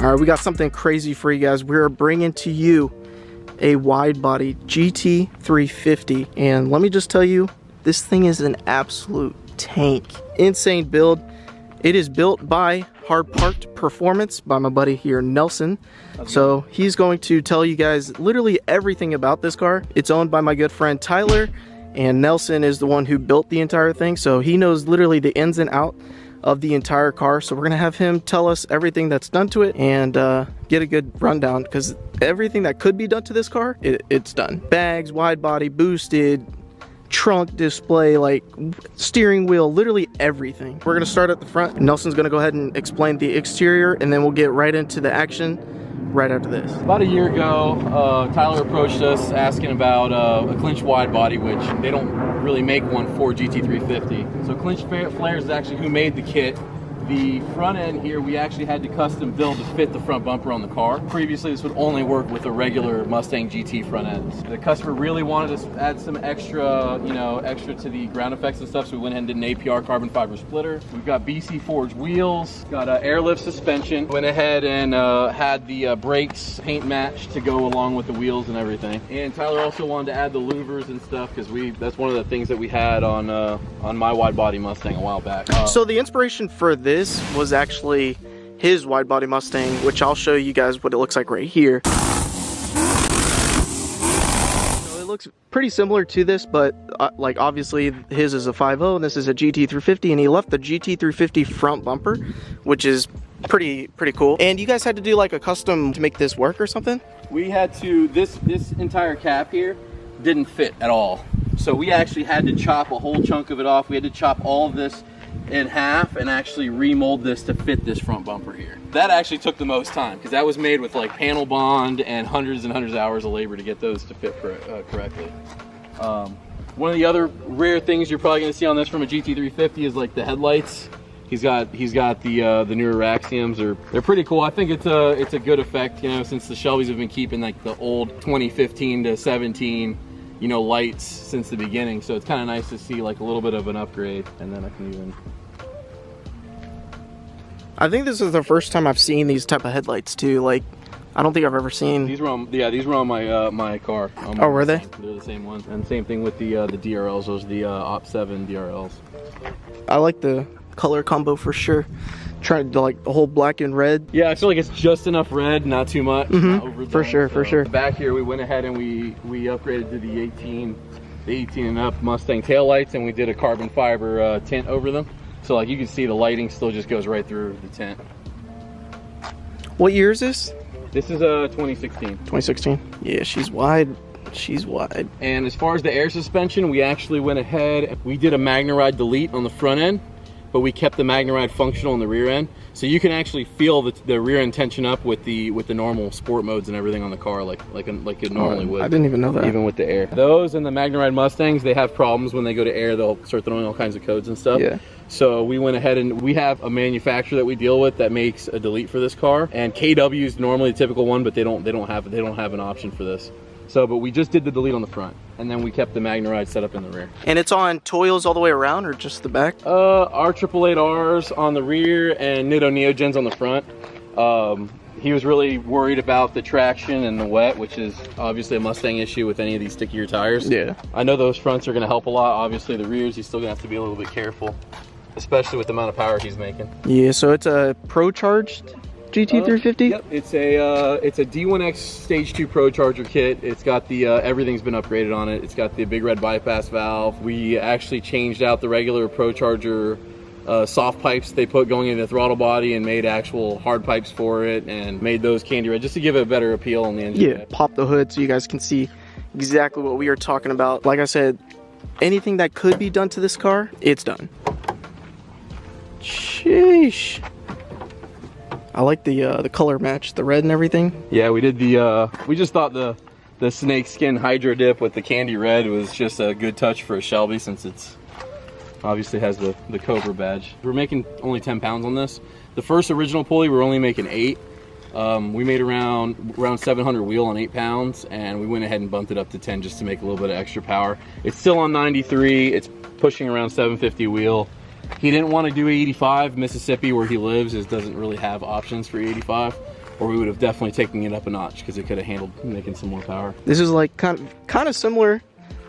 All right, we got something crazy for you guys. We're bringing to you a Widebody GT350, and let me just tell you, this thing is an absolute tank. Insane build. It is built by Hard Parked Performance by my buddy here, Nelson. So he's going to tell you guys literally everything about this car. It's owned by my good friend Tyler, and Nelson is the one who built the entire thing, so he knows literally the ins and out of the entire car. So we're gonna have him tell us everything that's done to it and get a good rundown, because everything that could be done to this car, it's done. Bags, wide body, boosted, trunk display, like steering wheel, literally everything. We're gonna start at the front. Nelson's gonna go ahead and explain the exterior, and then we'll get right into the action right after this. About a year ago, Tyler approached us asking about a clinch wide body, which they don't really make one for GT350. So Clinch Flares is actually who made the kit. The front end here, we actually had to custom build to fit the front bumper on the car. Previously, this would only work with a regular Mustang GT front ends. The customer really wanted to add some extra, extra to the ground effects and stuff, so we went ahead and did an APR carbon fiber splitter. We've got BC Forged wheels, got airlift suspension. Went ahead and had the brakes paint matched to go along with the wheels and everything. And Tyler also wanted to add the louvers and stuff, because that's one of the things that we had on my wide body Mustang a while back. So the inspiration for this was actually his wide body Mustang, which I'll show you guys what it looks like right here. So it looks pretty similar to this, but like obviously his is a 5.0 and this is a GT350, and he left the GT350 front bumper, which is pretty cool. And you guys had to do like a custom to make this work or something? We had to, this entire cap here didn't fit at all. So we actually had to chop a whole chunk of it off. We had to chop all of this in half and actually remold this to fit this front bumper here. That actually took the most time, because that was made with like panel bond and hundreds of hours of labor to get those to fit correctly. One of the other rare things you're probably going to see on this from a GT350 is like the headlights. He's got the newer Axiums. They're pretty cool. I think it's a good effect, since the Shelbys have been keeping like the old 2015 to 17 lights since the beginning, so it's kind of nice to see like a little bit of an upgrade. And then I think this is the first time I've seen these type of headlights too. Like, I don't think I've ever seen. These were on my my car. Oh, were they? They're the same ones. And same thing with the DRLs. Those are the Op 7 DRLs. I like the color combo for sure. Trying to like the whole black and red. Yeah, I feel like it's just enough red, not too much. Not overdone, for sure. Back here, we went ahead and we upgraded to the 18 and up Mustang taillights, and we did a carbon fiber tint over them. So like you can see the lighting still just goes right through the tint. What year is this? This is 2016. 2016. Yeah, she's wide. She's wide. And as far as the air suspension, we actually went ahead, we did a MagneRide delete on the front end, but we kept the MagneRide functional in the rear end, so you can actually feel the rear end tension up with the normal sport modes and everything on the car, like it normally would. I didn't even know that. Even with the air. Those and the MagneRide Mustangs, they have problems when they go to air. They'll start throwing all kinds of codes and stuff. Yeah. So we went ahead and we have a manufacturer that we deal with that makes a delete for this car, and KW is normally the typical one, but they don't have an option for this. So, but we just did the delete on the front, and then we kept the MagneRide set up in the rear. And it's on Toyos all the way around, or just the back? R888Rs on the rear and Nitto Neogens on the front. He was really worried about the traction and the wet, which is obviously a Mustang issue with any of these stickier tires. Yeah. I know those fronts are going to help a lot. Obviously, the rears, he's still going to have to be a little bit careful, especially with the amount of power he's making. Yeah, so it's a Pro-charged GT350? Yep, it's a D1X Stage 2 Pro Charger kit. It's got the everything's been upgraded on it. It's got the big red bypass valve. We actually changed out the regular Pro Charger soft pipes they put going into the throttle body and made actual hard pipes for it, and made those candy red just to give it a better appeal on the engine. Yeah, pop the hood so you guys can see exactly what we are talking about. Like I said, anything that could be done to this car, it's done. Sheesh. I like the color match, the red and everything. Yeah, we did we just thought the snake skin hydro dip with the candy red was just a good touch for a Shelby, since it's obviously has the Cobra badge. We're making only 10 pounds on this. The first original pulley, we're only making 8. We made around 700 wheel on 8 pounds, and we went ahead and bumped it up to 10 just to make a little bit of extra power. It's still on 93, it's pushing around 750 wheel. He didn't want to do 85. Mississippi, where he lives, doesn't really have options for 85. or we would have definitely taken it up a notch because it could have handled making some more power. This is like kind of similar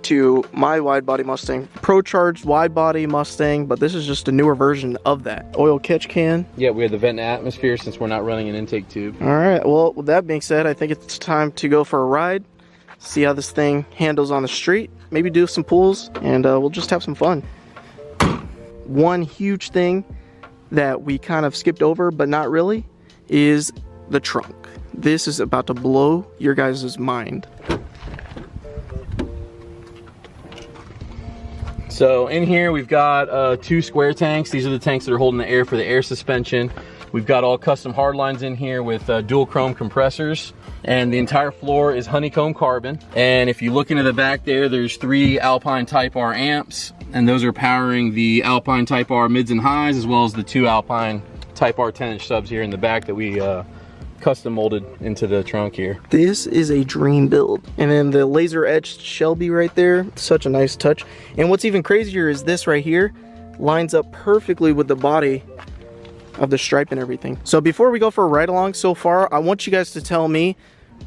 to my wide body Mustang, Pro Charged wide body Mustang, but this is just a newer version of that. Oil catch can. Yeah, we had the vent and atmosphere since we're not running an intake tube. All right, well, with that being said, I think it's time to go for a ride, see how this thing handles on the street, maybe do some pulls, and we'll just have some fun. One huge thing that we kind of skipped over, but not really, is the trunk. This is about to blow your guys' mind. So in here we've got 2 square tanks. These are the tanks that are holding the air for the air suspension. We've got all custom hard lines in here with dual chrome compressors, and the entire floor is honeycomb carbon. And if you look into the back there, there's 3 Alpine Type R amps, and those are powering the Alpine Type R mids and highs, as well as the 2 Alpine Type R 10-inch subs here in the back that we custom molded into the trunk here. This is a dream build. And then the laser etched Shelby right there, such a nice touch. And what's even crazier is this right here lines up perfectly with the body of the stripe and everything. So before we go for a ride along, so far I want you guys to tell me,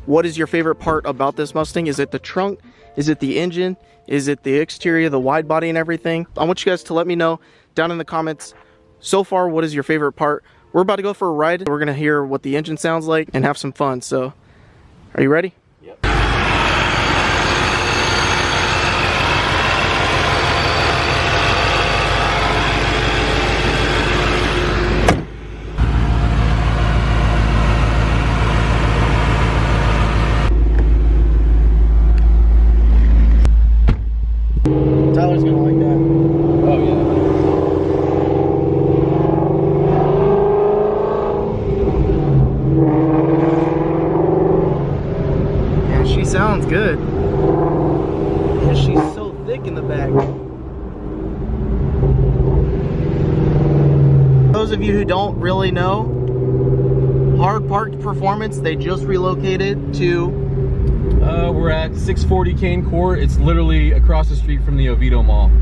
what is your favorite part about this Mustang? Is it the trunk? Is it the engine? Is it the exterior, the wide body and everything? I want you guys to let me know down in the comments, so far, what is your favorite part? We're about to go for a ride. We're gonna hear what the engine sounds like and have some fun. So, are you ready? Yep. Tyler's gonna like that. Oh yeah. Sounds good. And she's so thick in the back. Those of you who don't really know, Hard Parked Performance, they just relocated to... We're at 640 Kane Court. It's literally across the street from the Oviedo Mall.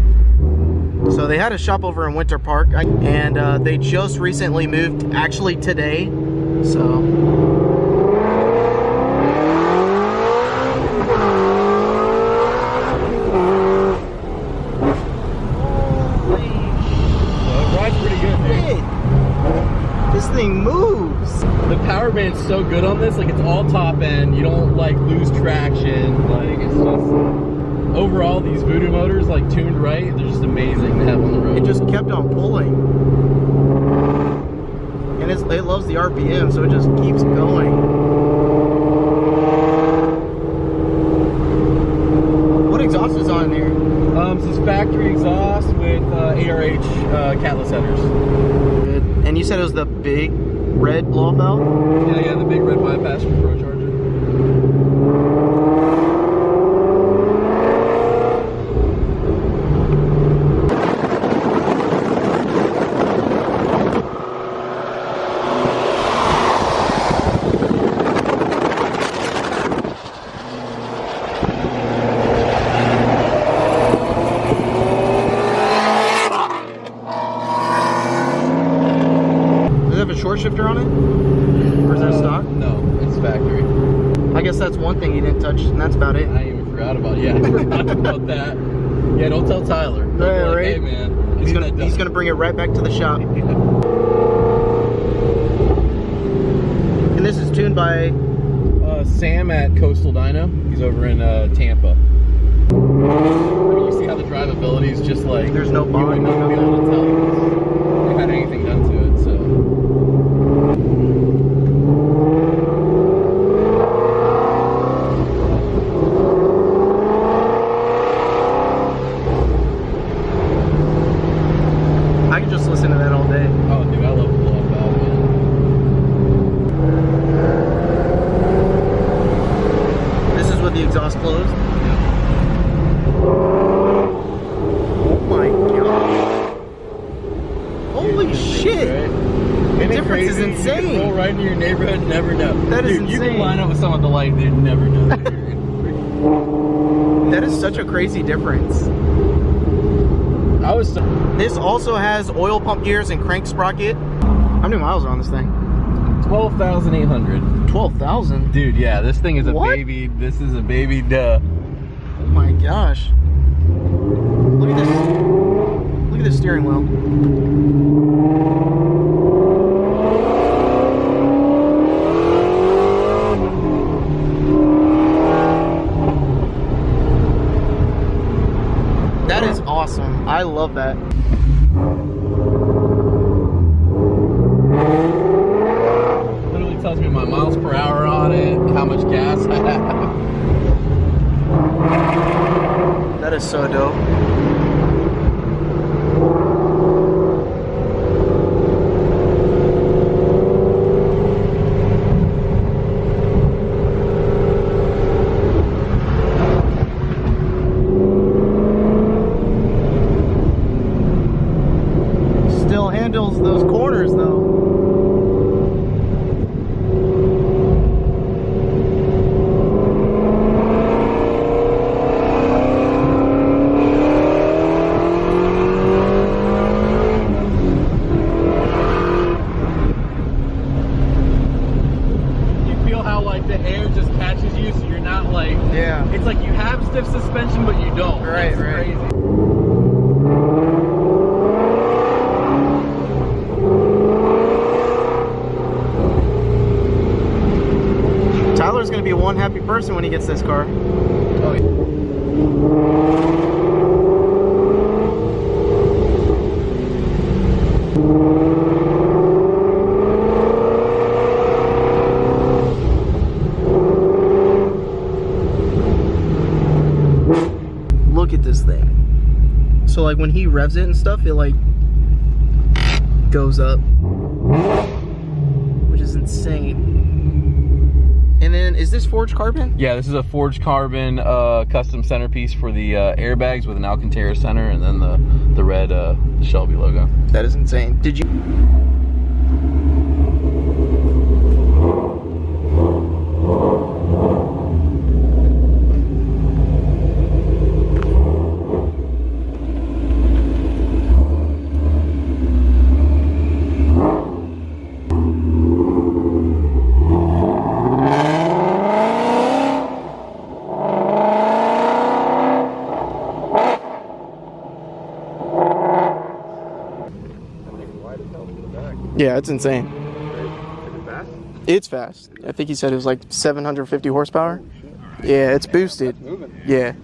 So they had a shop over in Winter Park, and they just recently moved, actually today. So... This thing moves. The power band's so good on this, like it's all top end. You don't like lose traction. Like it's just overall these Voodoo motors, like tuned right, they're just amazing to have on the road. It just kept on pulling, and it loves the RPM, so it just keeps going. What exhaust is on there? This is factory exhaust with ARH catless headers. Good. And you said it was the big red blow valve? Yeah, the big red bypass from Pro Charger. Short shifter on it? Or is that stock? No, it's factory. I guess that's one thing you didn't touch, and that's about it. I even forgot about it. Yeah, I forgot about that. Yeah, don't tell Tyler. Don't Yeah, like, right? hey man, He's gonna bring it right back to the shop. And this is tuned by Sam at Coastal Dyno. He's over in Tampa. I mean, you see how the drivability is just like, there's no you bond. would not be able to tell if they had anything done to it. So. I could just listen to that all day. Oh, dude, I love the blow-up valve, man. This is with the exhaust closed. Oh my god! Holy shit! The difference is insane. You can roll right into your neighborhood and never know. That is Dude, you insane. can line up with someone at the light, they'd never know. That is such a crazy difference. This also has oil pump gears and crank sprocket. How many miles are on this thing? 12,800. 12,000? Dude, yeah, this thing is a What? baby. This is a baby duh. Oh my gosh. Look at this. Look at this steering wheel. That is awesome. I love that. Literally tells me my miles per hour on it, how much gas I have. That is so dope. Still handles those corners though. The air just catches you, so you're not like, Yeah. it's like you have stiff suspension, but you don't. Right, it's right. Crazy. Tyler's gonna be one happy person when he gets this car. Oh, yeah. Look at this thing. So like when he revs it and stuff, it like goes up, which is insane. And then is this forged carbon? Yeah, this is a forged carbon custom centerpiece for the airbags with an Alcantara center, and then the red the Shelby logo. That is insane. Did you? Yeah, it's insane. Is it fast? It's fast. I think he said it was like 750 horsepower. Yeah, it's boosted. Moving. Yeah.